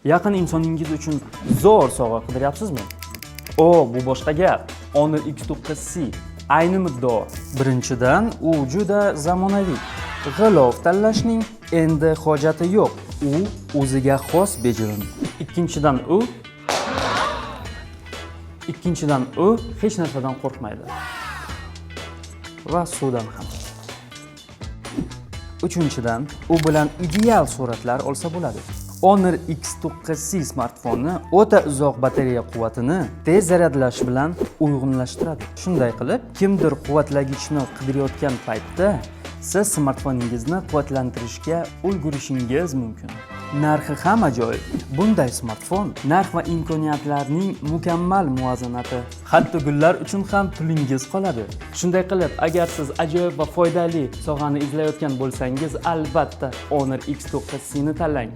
Yaqin insoningiz uchun zo'r sovg'a qidiryapsizmi? Bu boshqa gap. Honor X9C ayni muddao. Birinchidan, u juda zamonaviy. G'ilov tanlashning endi hojati yo'q. U o'ziga xos bejirim. Ikkinchidan, u hech narsadan qo'rqmaydi. Va suvdan ham. Uchinchidan, u bilan ideal suratlar olsa bo'ladi. Honor X9C smartfonni o'ta uzoq batareya quvvatini tez zaryadlash bilan uyg'unlashtiradi. Shunday qilib, kimdir quvvatlagichni qidirayotgan paytda siz smartfoningizni quvvatlantirishga ulgurishingiz mumkin. Narxi ham ajoyib. Bunday smartfon narx va imkoniyatlarning mukammal muvozanati. Hatto gullar uchun ham pulingiz qoladi. Shunday qilib, agar siz ajoyib va foydali sovg'ani izlayotgan bo'lsangiz, albatta Honor X9C ni tanlang.